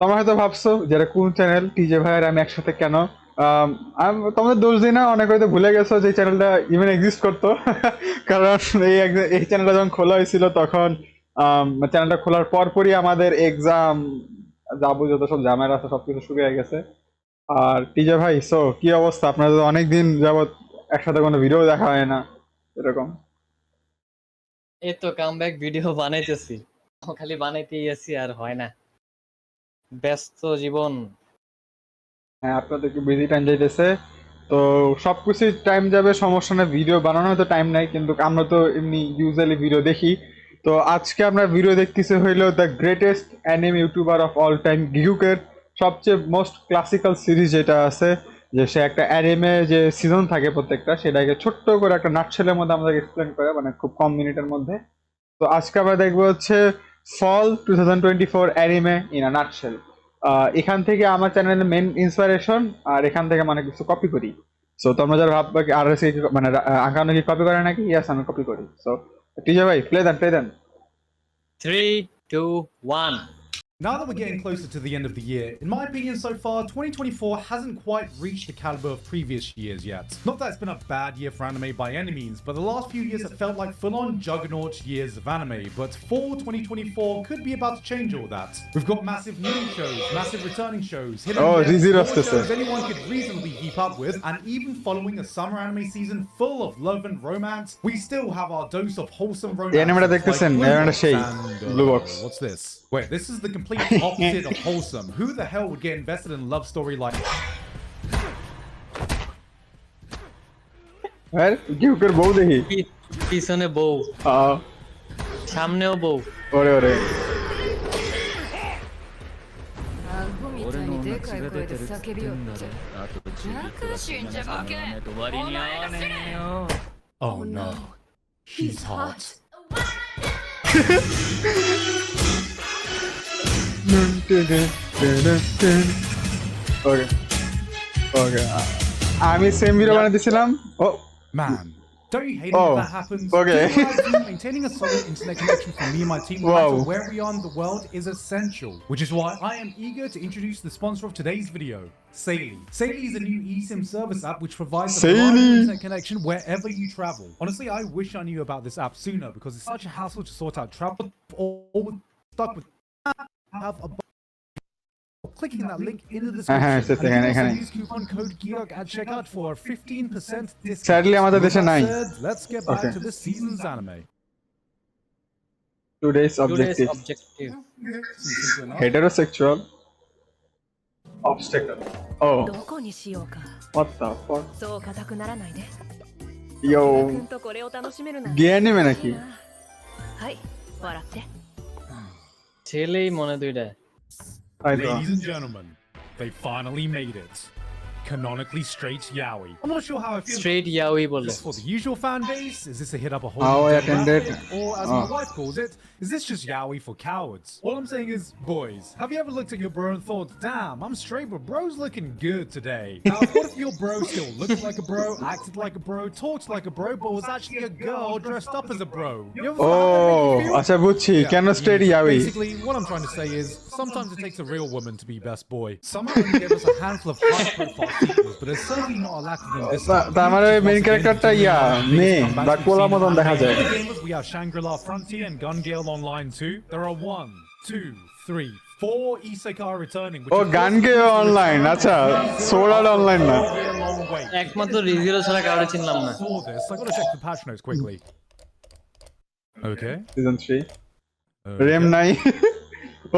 তোমরা হয়তো ভাবছো যে এটা কোন চ্যানেল, টিজে ভাই আর আমি একসাথে কেন? আমি তোমাদের দোষ দিই না, অনেক হয়তো ভুলে গেছো যে চ্যানেলটা ইভেন এক্সিস্ট করতো। কারণ এই চ্যানেলটা যখন খোলা হয়েছিল তখন চ্যানেলটা খোলার পরপরই আমাদের এক্সাম যাবো যত সব ঝামেলা আছে সবকিছু শুরু হয়ে গেছে। আর টিজে ভাই, কি অবস্থা? আপনাদের তো অনেকদিন যাবত একসাথে কোনো ভিডিও দেখা হয় না এরকম। এই তো কামব্যাক ভিডিও বানাইতেছি, খালি বানাইতেই আছি আর হয় না, ব্যস্ত জীবন। হ্যাঁ, আপনাদের একটু বিজি টাইম যাইতেছে, তো সবকিছু টাইম যাবে, সমস্যা নেই। ভিডিও বানানো হয়তো টাইম নাই, কিন্তু আমরা তো এমনি ইউজুয়ালি ভিডিও দেখি। তো আজকে আমরা ভিডিও দেখতেছি হইলো the greatest anime YouTuber of all time, গিগুকের সবচেয়ে মোস্ট ক্লাসিক্যাল সিরিজ যেটা আছে, যে সে একটা অ্যানিমে যে সিজন থাকে প্রত্যেকটা, সেটাকে ছোট্ট করে একটা নাটশেলের মধ্যে আমাদের এক্সপ্লেন করে, মানে খুব কম মিনিটের মধ্যে। তো আজকে আমরা দেখবো হচ্ছে ফল 2024 অ্যানিমে ইন আ নাটশেল। এখান থেকে আমার চ্যানেলের মেন ইন্সপিরেশন, আর এখান থেকে মানে কিছু কপি করি। সো তোমরা যারা ভাববে কি আর মানে আঁকানো কি কপি করে নাকি, ইয়াস আমি কপি করি। সো টিজে ভাই, play then. 3, 2, 1. Now that we're getting closer to the end of the year, in my opinion so far, 2024 hasn't quite reached the caliber of previous years yet. Not that it's been a bad year for anime by any means, but the last few years have felt like full-on juggernaut years of anime, but fall 2024 could be about to change all that. We've got massive new shows, massive returning shows, hidden gems, Rizzy more Rasta, sir. shows anyone could reasonably keep up with, and even following a summer anime season full of love and romance, we still have our dose of wholesome romance. animeটা দেখতেছেন, animeটা সেই blue box. What's this? Wait, this is the complete opposite of wholesome. Who the hell would get invested in a love story like আর গিগুকের বউ দেখি। পিছনে বউ, আহ, সামনেও বউ। ওরে ওরে। 顎みたいにでかい声で叫びよって楽しんじゃボケ Oh no, he's hot. Okay okay, আমি সেম ভিডিও বানাইতেছিলাম। ও Man, don't you hate it Oh, when that happens? okay. Do you realize maintaining a solid internet connection for me and my team, no matter Wow. where we are in the world, is essential. Which is why I am eager to introduce the sponsor of today's video, Saily. Saily is a new eSIM service app which provides a Saily. reliable internet connection wherever you travel. Honestly, I wish I knew about this app sooner because it's such a hassle to sort out travel or stuck with have a clicking that link in the description. it's a thing, And you can এখানে। also use coupon code Gigguk at checkout for a 15% discount. Sadly, আমাদের দেশে With that নাই। said, let's get back Okay. to this season's anime. Today's Today's objective, objective. Simple enough. heterosexual obstacle. Oh, どこにしようか what the fuck? そう硬くならないで Yo, くんとこれを楽しめるなんて gay anime নাকি? はい笑って ছেলেই মনে দুইটা। তাই তো। Ladies and gentlemen, they finally made it. Canonically straight yaoi. I'm not sure how I feel. Straight yaoi Is বলে। this for the usual fan base? Is this a hit up a whole How I new attended. demographic? Or as my wife calls it, is this just yaoi for cowards? All I'm saying is, boys, have you ever looked at your bro and thought, damn, I'm straight, but bro's looking good today? Now, what if your bro still looked like a bro, acted like a bro, talked like a bro, but was actually a girl dressed up as a bro? You ever thought how that made you feel? আচ্ছা বুঝছি, কেন straight yaoi? Basically, what I'm trying to say is, sometimes it takes a real woman to be best boy. Someone only gave us a handful of high-profile sequels, but there's certainly not a lack of them this time. তার মানে main ক্যারেক্টারটা মেয়ে বা কোলা মতন দেখা যায়। We have Shangri-La Frontier and Gun Gale Online too. There are 1, 2, 3, 4 isekai returning. ও গান গে online, আচ্ছা সোলার অনলাইন না। একমাত্র রিজিরো ছাড়া কাউরে চিনলাম না। Saw this. I gotta check the patch notes quickly. Okay. Season 3 রেম নাই।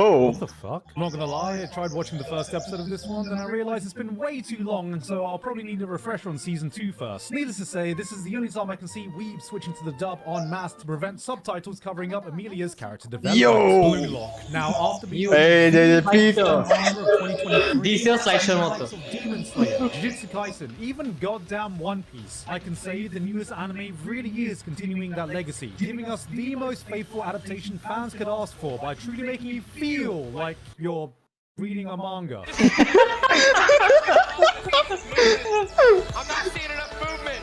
Oh, What the fuck? I'm not gonna lie, I tried watching the first episode of this one, then I realized it's been way too long, and so I'll probably need a refresher on season 2 first. Needless to say, this is the only time I can see weebs switching to the dub en masse to prevent subtitles covering up Amelia's character development. Yo! Blue Lock. Now, after being এই যে পিট DCL slideshow মতো। Demon Slayer, Jujutsu Kaisen, even goddamn One Piece, I can say the newest anime really is continuing that legacy, giving us the most faithful adaptation fans could ask for by truly making you feel like you're reading a manga.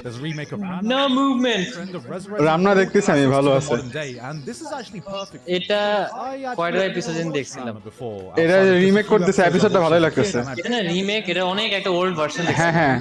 There's a remake of Anna. No movement. Trend of resurrecting রান্না old দেখতেছি আমি, classics ভালো to the আছে। modern day, and this is actually perfect. এটা I actually কয়টা never episode watched দেখছিলাম। Anna before. এটা Outside of just a remake few করতেছে, episodes I এপিসোডটা watched ভালোই as a লাগতেছে। kid, and I এটা না রিমেক, এটা অনেক একটা ওল্ড ভার্সন হ্যাঁ হ্যাঁ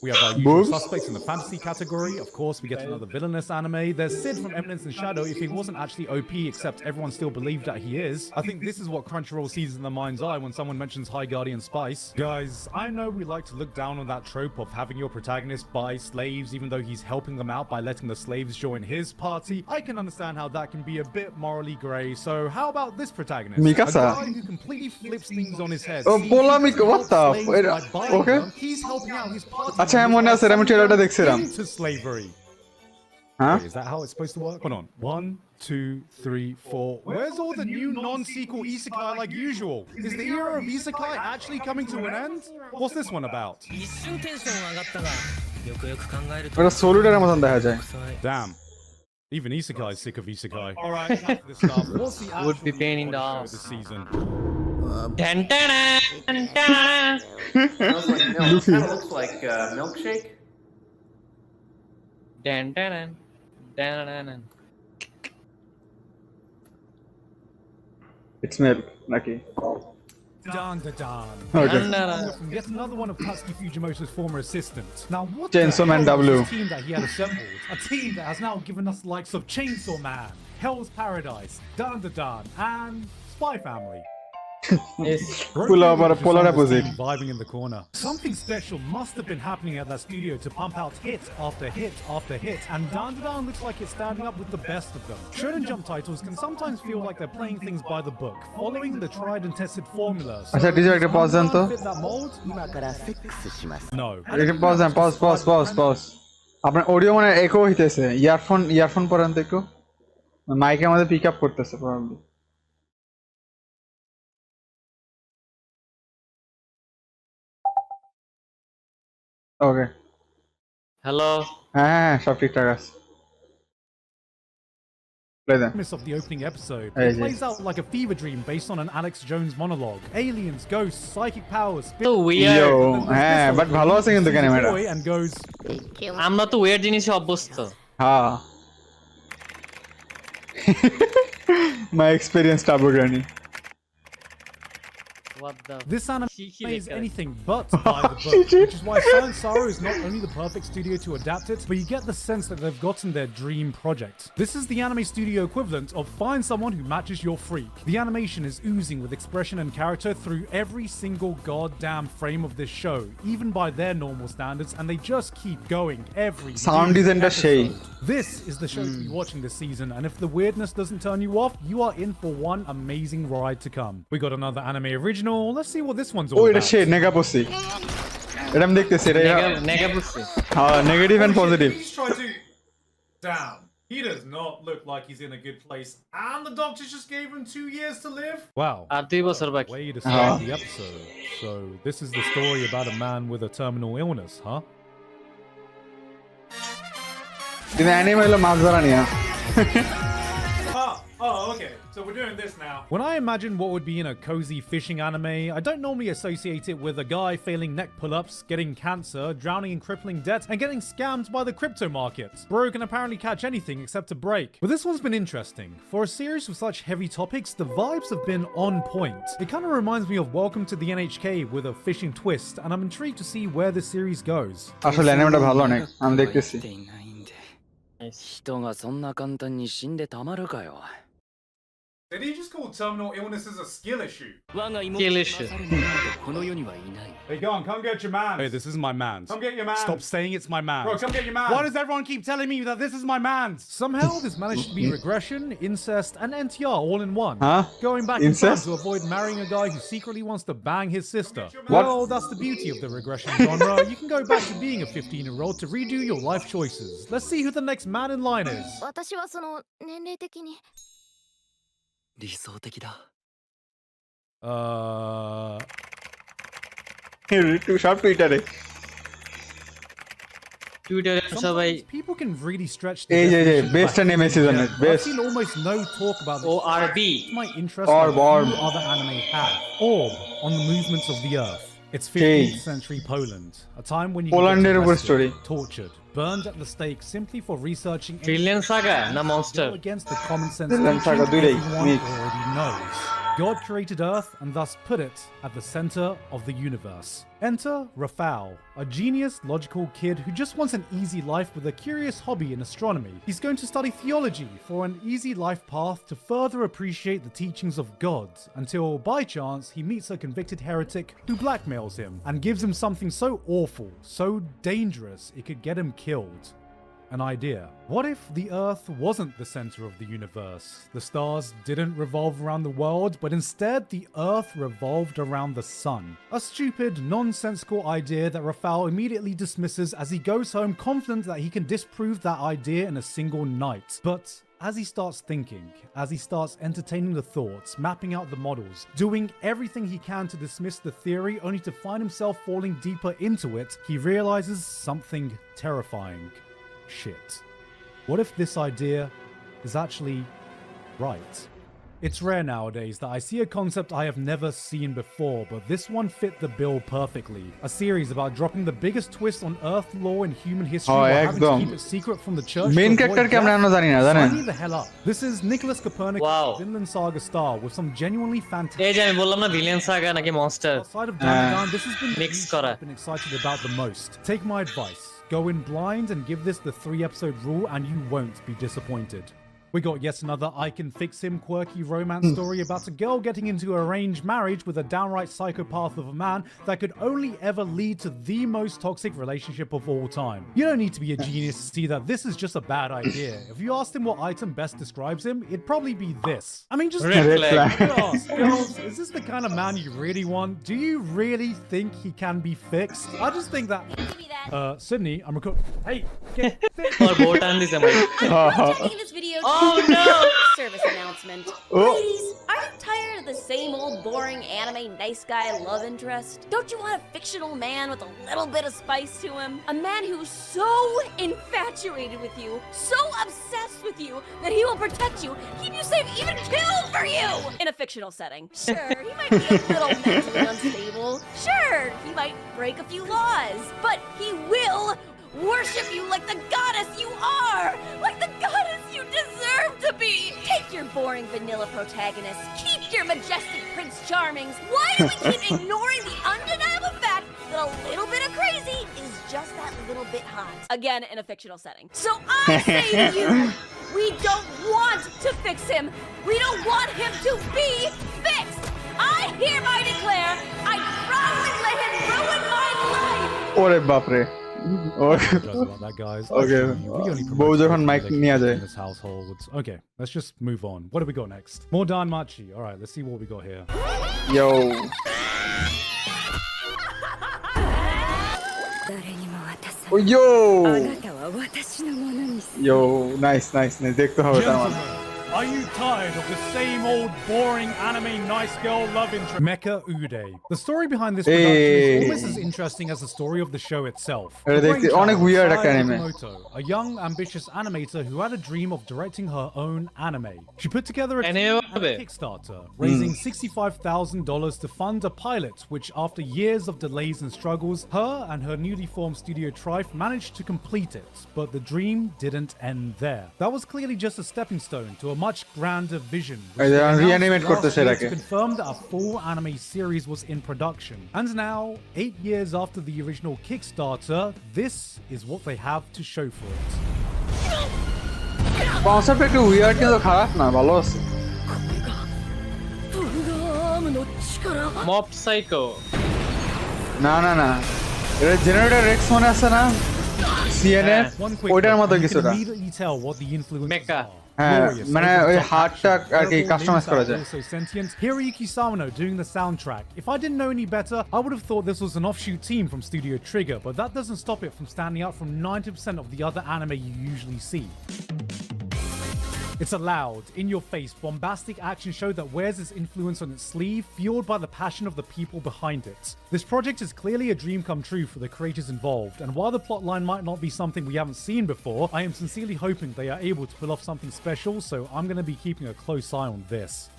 We have our usual Boobs? suspects in the fantasy category. Of course, we get another villainous anime. There's Sid from Eminence and Shadow. If he wasn't actually OP, except everyone still believed that he is. I think this is what Crunchyroll sees in the mind's eye when someone mentions High Guardian Spice. Guys, I know we like to look down on that trope of having your protagonist buy slaves even though he's helping them out by letting the slaves join his party. I can understand how that can be a bit morally grey. So how about this protagonist? Mikasa. A guy who completely flips things on his head. Oh, Sees polemic, people what help the slaves wait, by buying okay. them. He's helping out his party. আচ্ছা এমন আছে আমি ট্রেলারটা দেখছিলাম Into slavery. হ্যাঁ Wait, is that how it's supposed to work? Hold on. 1, 2, 3, 4. Where's all the new non-sequel isekai like usual? Is the era of isekai actually coming to an end? What's this one about? 一瞬テンション上がったがよくよく考えると ওটা সোলুডের মতন দেখা যায় Damn. Even isekai is sick of isekai. All right, enough of this stuff. What's the Would be actual pain in the show ass. this season? Dun, dun, dun, dun. Smells like milk. Kind of looks like milkshake. Dun, dun, dun. Dun, dun, dun. It's milk নাকি Dun dun dun. Okay. Dun, dun, dun. From yet another one of Tatsuki Fujimoto's former assistants. Now, what Chainsaw the Man hell is W. this team that he had assembled? A team that has now given us the likes of Chainsaw Man, Hell's Paradise, Dun Dun Dun, and Spy Family. Yes. polar opposite. Vibing in the corner. Something special must have been happening at that studio to pump out hit after hit after hit, and Dun Dun Dun looks like it's standing up with the best of them. Shonen Jump titles can sometimes feel like they're playing things by the book, following the tried and tested formula. So আচ্ছা DJ একটা pause দেন তো fit that mold? No. একটা pause দেন pause আপনার audio মানে echo হইতেছে earphone পরেন তো একটু মাইকে আমাদের পিক আপ করতেছে প্রবাবলি ওকে Hello. হ্যাঁ সব ঠিকঠাক আছে প্লে দেন Premise of the opening episode. Hey, It plays yes. out like a fever dream based on an Alex Jones monologue. Aliens, ghosts, psychic powers, So weird. Yo, হ্যাঁ but ভালো আছে কিন্তু camera boy and goes, আমরা তো where জিনিসে অভ্যস্ত। হ্যাঁ my experience টাবুগ্রানি What the this anime Cheeky is licker. anything but by the book, which is why Silent Sorrow is not only the perfect studio to adapt it, but you get the sense that they've gotten their dream project. This is the anime studio equivalent of find someone who matches your freak. The animation is oozing with expression and character through every single goddamn frame of this show, even by their normal standards, and they just keep going every Sound new design টা সেই। episode. This is the show to be watching this season, and if the weirdness doesn't turn you off, you are in for one amazing ride to come. We got another anime original. Let's see what this one's O all এটা about. সে নেগাপসি এটা আমি দেখতেছি এটা নেগাবুসি। হ্যাঁ negative and positive He's trying to. Damn. He does not look like he's in a good place. And the doctor just gave him 2 years to live? Wow. আর 2 বছর বাকি। Way to start the episode. So, this is the story about a man with a terminal illness, huh? কিন্তু anime হলো মাছ ধরা নিয়া Oh, okay. So we're doing this now. When I imagine what would be in a cozy fishing anime, I don't normally associate it with a guy failing neck pull-ups, getting cancer, drowning in crippling debt, and getting scammed by the crypto market. Bro can apparently catch anything except a break. But this one's been interesting. For a series with such heavy topics, the vibes have been on point. It kind of reminds me of Welcome to the NHK with a fishing twist, and I'm intrigued to see where this series goes. আসলে অ্যানিমেটা ভালো অনেক আমি দেখতেছি 人がそんな簡単に死んでたまるかよ Did he just call terminal illness as a skill issue? 我が妹 Kill に issue. 勝る者などこの世にはいない Hey, go on, come get your man. Hey, this is my man. Come get your man. Stop saying it's my man. Bro, come get your man. Why does everyone keep telling me that this is my man? Somehow, this managed to be regression, incest, and NTR all in one. Huh? Going back in time Incest? to avoid marrying a guy who secretly wants to bang his sister. What? Well, that's the beauty of the regression genre. You can go back to being a 15-year-old to redo your life choices. Let's see who the next man in line is. 私はその年齢的に理想的だ two সব টুইটারে টুইটারে সবাই Sometimes people can really stretch the Hey, definition of best that anime thing, season, yeah. I've best. seen almost no talk about this. ORB. My interest Orb, like orb. few other anime have. Orb on the movements of the earth. It's Okay. 15th century Poland, a time when you Poland can get এর উপর arrested, story. tortured, burned at the stake simply for researching Vinland Saga না go Monster? against the common sense Vinland teaching Saga দুইটাই, everyone mix. already knows. God created Earth and thus put it at the center of the universe. Enter Rafał, a genius, logical kid who just wants an easy life with a curious hobby in astronomy. He's going to study theology for an easy life path to further appreciate the teachings of God, until by chance he meets a convicted heretic who blackmails him and gives him something so awful, so dangerous it could get him killed. An idea. What if the Earth wasn't the center of the universe? The stars didn't revolve around the world, but instead the Earth revolved around the sun. A stupid, nonsensical idea that Rafał immediately dismisses as he goes home confident that he can disprove that idea in a single night. But as he starts thinking, as he starts entertaining the thoughts, mapping out the models, doing everything he can to dismiss the theory only to find himself falling deeper into it, he realizes something terrifying. Shit. What if this idea is actually right? It's rare nowadays that I see a concept I have never seen before, but this one fit the bill perfectly. A series about dropping the biggest twist on Earth lore in human history while having to একদম। keep it secret from the church. Main to avoid character কে আমরা death. এখনো জানি না, জানেন? Sign me the hell up. This is Nicholas Copernicus, Wow. Vinland Saga star, with some genuinely fantastic. এই যে আমি বললাম না ভিলেন সাগা নাকি monster Outside of Down, this has been the Mix niche করা। I've been excited about the most. Take my advice. Go in blind and give this the 3-episode rule and you won't be disappointed. We got yet another I Can Fix Him quirky romance story about a girl getting into arranged marriage with a downright psychopath of a man that could only ever lead to the most toxic relationship of all time. You don't need to be a genius to see that this is just a bad idea. If you asked him what item best describes him, it'd probably be this. I mean, just Red Red flag. flag. Girls, girls, is this the kind of man you really want? Do you really think he can be fixed? I just think that. Sydney, I'm recording. Hey, get ওর বউ টান দিছে ভাই Taking this video Oh, no. service announcement. Oh. Ladies, are you tired of the same old boring anime nice guy love interest? Don't you want a fictional man with a little bit of spice to him? A man who's so infatuated with you, so obsessed with you, that he will protect you, keep you safe, even kill for you! In a fictional setting. Sure, he might be a little mentally unstable. Sure, he might break a few laws. But he will worship you like the goddess you are! Like the goddess you deserve to be! Take your boring vanilla protagonists, keep your majestic Prince Charmings. Why do we keep ignoring the undeniable fact that a little bit of crazy is just that little bit hot? Again, in a fictional setting. So I say to you, we don't want to fix him. We don't want him to be fixed. I hereby declare, I proudly let him ruin my life. ওরে বাপরে। apologize about that, guys. Okay. We only বউ promote যখন things mic that they নিয়ে can do যায়। in this household. Okay, let's just move on. What do we got next? More Danmachi. All right, let's see what we got here. Yo. 誰にも渡さ Oh, yo. ないあなたは私のものにす Yo, nice, nice, nice. দেখতে হবে তার মানে। Gentlemen, are you tired of the same old boring anime nice girl love interest? Mecha Ude. The story behind this production Hey. is almost as interesting as the story of the show itself. এটা The দেখতে brainchild অনেক of weird Sae একটা anime. Okamoto, a young, ambitious animator who had a dream of directing her own anime. She put together a Anime team and হবে? a Kickstarter, raising $65,000 to fund a pilot, which after years of delays and struggles, her and her newly formed studio Trife managed to complete it. But the dream didn't end there. That was clearly just a stepping stone to a much grander vision. which এই যে they announced reanimate last করতেছে year এটাকে। to confirm that a full anime series was in production. And now, 8 years after the original Kickstarter, this is what they have to show for it. Concept একটু weird কিন্তু খারাপ না, ভালো আছে। フルアームの力 mob psycho না না না, এটা জেনারেটর রেক্স মনে আছে না, সিএনএন One quick ওইটার look, মতো and you কিছু can না। immediately tell what the influences Mecha. are. হ্যাঁ, Glorious, মানে over the ওই top হাতটা action, আর কি terrible কাস্টমাইজ names করা that যায়। are also sentient. Hiroyuki Sawano doing the soundtrack. If I didn't know any better, I would have thought this was an offshoot team from Studio Trigger, but that doesn't stop it from standing out from 90% of the other anime you usually see. It's a loud, in-your-face, bombastic action show that wears its influence on its sleeve, fueled by the passion of the people behind it. This project is clearly a dream come true for the creators involved, and while the plotline might not be something we haven't seen before, I am sincerely hoping they are able to pull off something special, so I'm going to be keeping a close eye on this.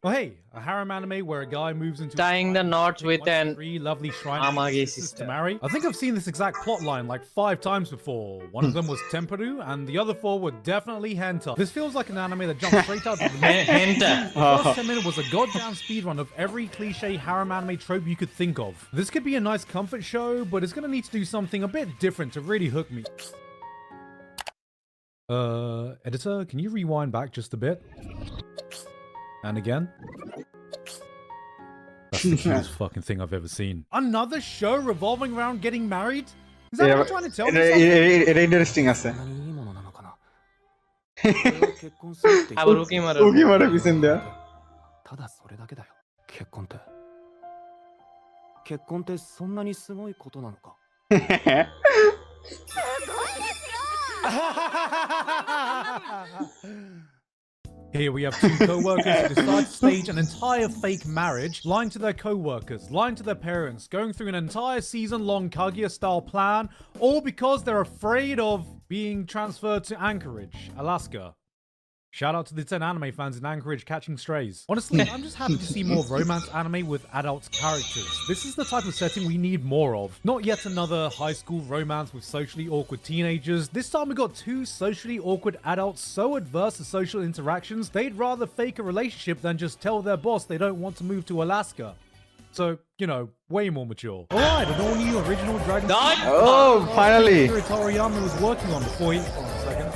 Oh hey, a harem anime where a guy moves into Tying the knots with an three lovely shrine Amage sisters sister. to marry. I think I've seen this exact plotline like 5 times before. One of them was Temperu, and the other 4 were definitely hentai. This feels like an anime that jumped straight out of the Henta. The first 10 minutes was a goddamn speedrun of every cliche harem anime trope you could think of. This could be a nice comfort show, but it's gonna need to do something a bit different to really hook me. Editor, can you rewind back just a bit? And again? That's the cutest fucking thing I've ever seen. Another show revolving around getting married? Is that what you're trying to tell me? এটা interesting আছে 何いいものなのかな 結婚するって আবার উকি মারো। উকি মারে পিছন দেয়া ただそれだけだよ結婚ってそんなにすごいことなのか Here we have 2 co-workers who decide to stage an entire fake marriage, lying to their co-workers, lying to their parents, going through an entire season-long Kaguya-style plan, all because they're afraid of being transferred to Anchorage, Alaska. Shout out to the 10 anime fans in Anchorage catching strays. Honestly, I'm just happy to see more romance anime with adult characters. This is the type of setting we need more of. Not yet another high school romance with socially awkward teenagers. This time we got 2 socially awkward adults so adverse to social interactions, they'd rather fake a relationship than just tell their boss they don't want to move to Alaska. So, you know, way more mature. Alright, an all-new original Dragon Ball. Oh, finally. Toriyama was working on before he... Hold on a second.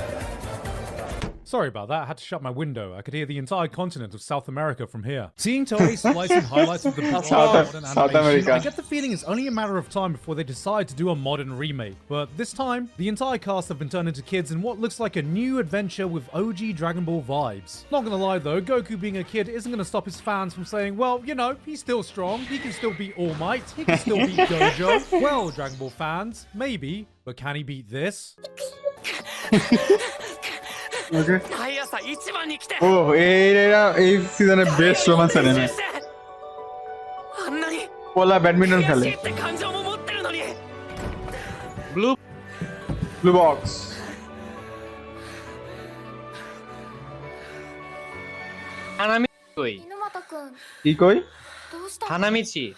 Sorry about that, I had to shut my window. I could hear the entire continent of South America from here. Seeing Toei splicing highlights of the South modern America. animation, I get the feeling it's only a matter of time before they decide to do a modern remake. But this time, the entire cast have been turned into kids in what looks like a new adventure with OG Dragon Ball vibes. Not gonna lie though, Goku being a kid isn't gonna stop his fans from saying, well, you know, he's still strong, he can still beat All Might, he can still beat Gojo. Well, Dragon Ball fans, maybe, but can he beat this? Okay. 毎朝一番に来て ও এই সিজনের best romance anime あんなに পোলা badminton 悔し খেলে いって感情も持ってるのに blue blue box hanami কই? 猪俣くん কি কই どうしたの হানামিচি।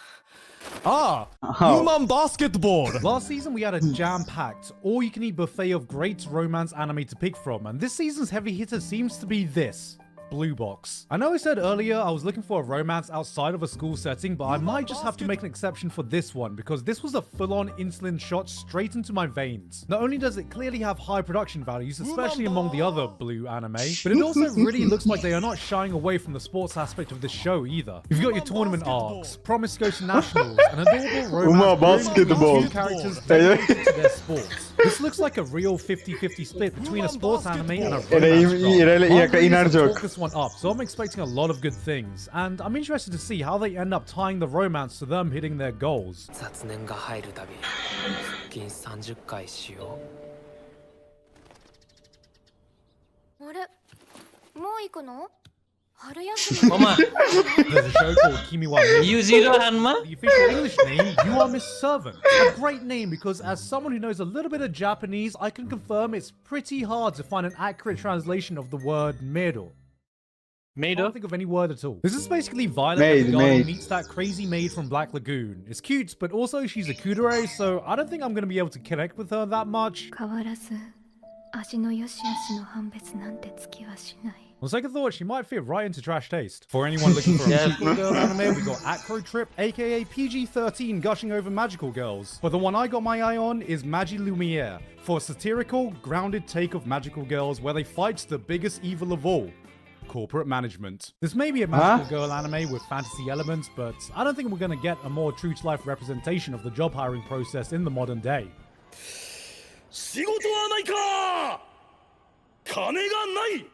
Ah, human basketball. Last season we had a jam-packed, all-you-can-eat buffet of great romance anime to pick from, and this season's heavy hitter seems to be this. Blue Box. I know I said earlier I was looking for a romance outside of a school setting, but I might just have to make an exception for this one because this was a full-on insulin shot straight into my veins. Not only does it clearly have high production values, especially among the other blue anime, but it also really looks like they are not shying away from the sports aspect of this show either. You've got your tournament arcs, promised go to nationals, and adorable romance basketball. two characters dedicated to their sports. This looks like a real 50-50 split between a sports anime and a romance drama. Focus one up, so I'm expecting a lot of good things, and I'm interested to see how they end up tying the romance to them hitting their goals. 雑念が入るたび腹筋30回しようあれもう行くの春休み ওমা There's a show called Kimi wa Miss. Yujiro Hanma The official English name, You Are Miss Servant. A great name because as someone who knows a little bit of Japanese, I can confirm it's pretty hard to find an accurate translation of the word medo. I মেইডো don't think of any word at all. This is basically Violet Maid, the Garden maid. meets that crazy maid from Black Lagoon. It's cute, but also she's a kudere, so I don't think I'm going to be able to connect with her that much. 変わらず味の良し悪しの判別なんてつきはしない On second thought, she might fit right into trash taste. For anyone looking for a magical girl anime, we got Acro Trip, aka PG-13 gushing over magical girls. But the one I got my eye on is Magi Lumiere, for a satirical, grounded take of magical girls where they fight the biggest evil of all. Corporate management. This may be a magical girl anime with fantasy elements, but I don't think we're going to get a more true-to-life representation of the job hiring process in the modern day. 仕事はないか金がない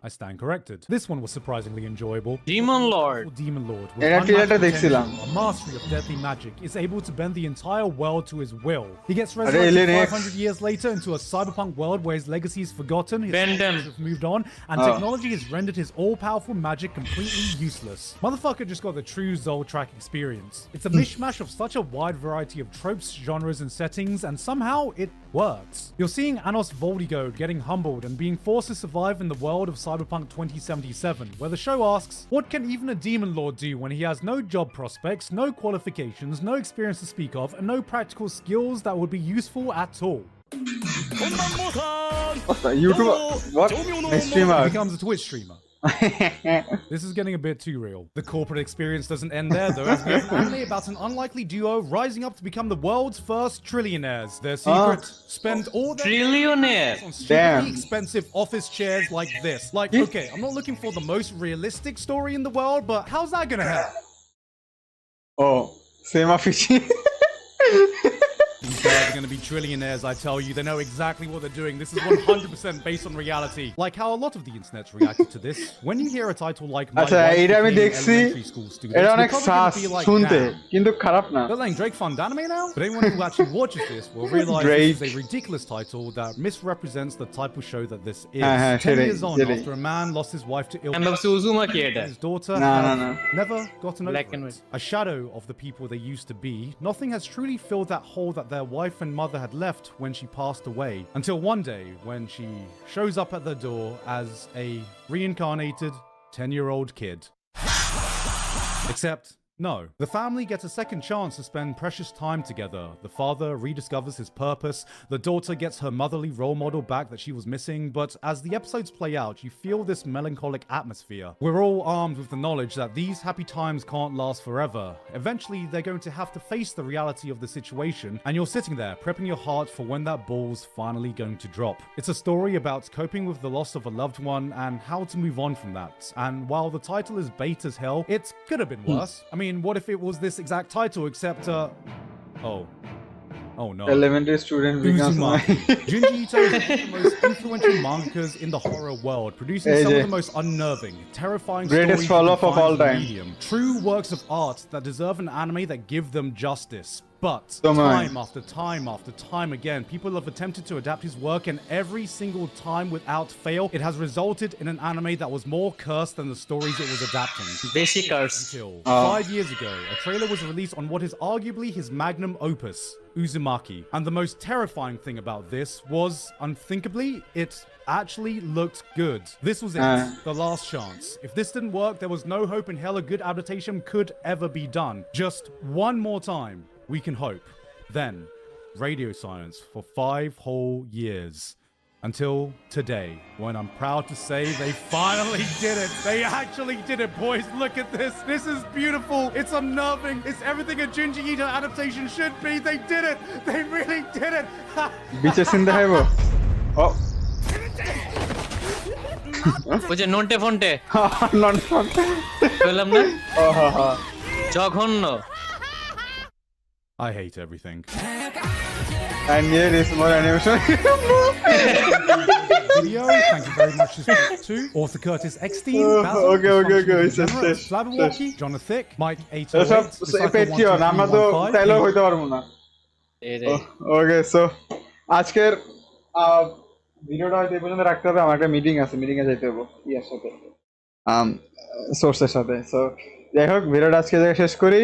I stand corrected. This one was surprisingly enjoyable. Demon Lord. Demon Lord with Era trailerটা unmatched দেখছিলাম। potential, a mastery of deadly magic, is able to bend the entire world to his will. He gets Alien resurrected X. 500 years later into a cyberpunk world where his legacy is forgotten, his Bend him. have moved on, and technology has rendered his all-powerful magic completely useless. Motherfucker just got the true Zol track experience. It's a mishmash of such a wide variety of tropes, genres, and settings, and somehow it works. You're seeing Anos Voldigode getting humbled and being forced to survive in the world of Cyberpunk 2077, where the show asks, what can even a demon lord do when he has no job prospects, no qualifications, no experience to speak of, and no practical skills that would be useful at all? What the YouTuber? What? A streamer. He becomes a Twitch streamer. This is getting a bit too real. The corporate experience doesn't end there, though, as we have an anime about an unlikely duo rising up to become the world's first trillionaires. Their secret, spend all their Trillionaire. on stupidly Damn. expensive office chairs like this. Like, okay, I'm not looking for the most realistic story in the world, but how's that gonna help? Oh, same office. These guys are going to be trillionaires, I tell you. They know exactly what they're doing. This is 100% based on reality. Like how a lot of the internet's reacted to this. When you hear a title like My আচ্ছা Wife এটা আমি Became দেখছি Elementary School Student, এটা you're অনেক probably সাস gonna be like, শুনতে "Damn, কিন্তু খারাপ না they're letting Drake fund anime now?" But anyone who actually watches this will realize Drake. this is a ridiculous title that misrepresents the type of show that this is. হ্যাঁ, 10 সেটাই, years on, সেটাই। after a man lost his wife to আমি illness, ভাবছি Uzumaki এটা। his daughter No, have no, no. never gotten over Black and it. white. A shadow of the people they used to be, nothing has truly filled that hole that their wife and mother had left when she passed away. Until one day, when she shows up at their door as a reincarnated 10-year-old kid. Except, no. The family gets a second chance to spend precious time together. The father rediscovers his purpose. The daughter gets her motherly role model back that she was missing. But as the episodes play out, you feel this melancholic atmosphere. We're all armed with the knowledge that these happy times can't last forever. Eventually, they're going to have to face the reality of the situation, and you're sitting there prepping your heart for when that ball's finally going to drop. It's a story about coping with the loss of a loved one and how to move on from that. And while the title is bait as hell, it could have been worse. I mean, what if it was this exact title except, oh no. elementary student becomes my Uzumaki. Junji Ito is one of the most influential mangakas in the horror world, producing some of the most unnerving, terrifying Greatest stories fall you off can of find all in the time. medium. True works of art that deserve an anime that give them justice. But So many. time after time after time again, people have attempted to adapt his work, and every single time without fail, it has resulted in an anime that was more cursed than the stories it was adapting. বেশি curse. Until 5 years ago, a trailer was released on what is arguably his magnum opus, Uzumaki. And the most terrifying thing about this was, unthinkably, it actually looked good. This was it, the last chance. If this didn't work, there was no hope in hell a good adaptation could ever be done. Just one more time, we can hope. Then, radio silence for 5 whole years. Until today, when I'm proud to say they finally did it. They actually did it, boys. Look at this. This is beautiful. It's unnerving. It's everything a Junji Ito adaptation should be. They did it. They really did it. বিচে scene দেখাইবো ও ওই যে নন্টে ফন্টে নন বললাম না ও হা হা জঘন্য। I hate everything. and here is more animation Video. Thank you very much to Author Curtis Eckstein, Basil, okay, okay, okay. General, Flabberwalkie, Jonathan, Mike 808, এসব Disciple পেটিয়ন আমরা তো 1215, চাইলেও হইতে পারবো না এই রে। ওকে সো আজকের ভিডিওটা হয়তো এই পর্যন্ত রাখতে হবে আমার একটা মিটিং আছে মিটিংয়ে যেতে হবে ইয়ার সাথে সোর্সের সাথে সো যাই হোক ভিডিওটা আজকে জায়গায় শেষ করি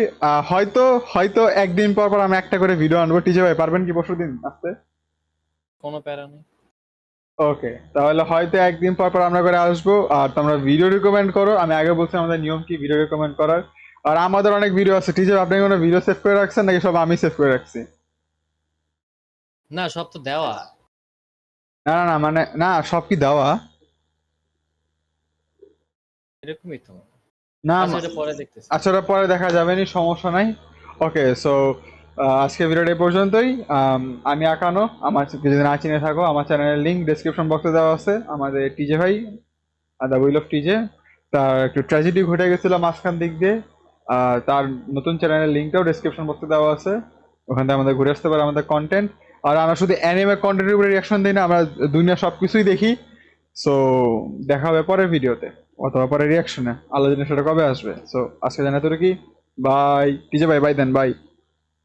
হয়তো একদিন পর পর আমি একটা করে ভিডিও আনবো টিজে ভাই পারবেন কি পরশু দিন আসতে কোনো প্যারা নেই। ওকে তাহলে হয়তো একদিন পর পর আমরা করে আসবো আর তোমরা ভিডিও রিকমেন্ড করো আমি আগে বলছি আমাদের নিয়ম কি ভিডিও রিকমেন্ড করার আর আমাদের অনেক ভিডিও আছে টিজে আপনি কোনো ভিডিও সেভ করে রাখছেন নাকি সব আমি সেভ করে রাখছি না সব তো দেওয়া। না না না মানে না সব কি দেওয়া এরকমই তো। না আচ্ছা এটা পরে দেখতেছি। আচ্ছা ওটা পরে দেখা যাবে নি সমস্যা নাই ওকে সো আজকে ভিডিওটা এই পর্যন্তই আমি আকানো আমার যদি না চিনে থাকো আমার চ্যানেলের লিঙ্ক ডেসক্রিপশন বক্সে দেওয়া আছে আমাদের টিজে ভাই দ্য উইল অফ টিজে তার একটু ট্র্যাজেডি ঘটে গেছিল মাঝখান দিক দিয়ে তার নতুন চ্যানেলের লিঙ্কটাও ডেসক্রিপশন বক্সে দেওয়া আছে ওখান থেকে আমাদের ঘুরে আসতে পারে আমাদের কন্টেন্ট আর আমরা শুধু অ্যানিমে কন্টেন্টের উপরে রিয়াকশন দিই না আমরা দুনিয়া সব কিছুই দেখি সো দেখা হবে পরের ভিডিওতে অথবা পরের রিয়াকশনে, আল্লাহ জানে সেটা কবে আসবে। সো আজকে জানা তোর কি, bye TJ, bye bye then, by.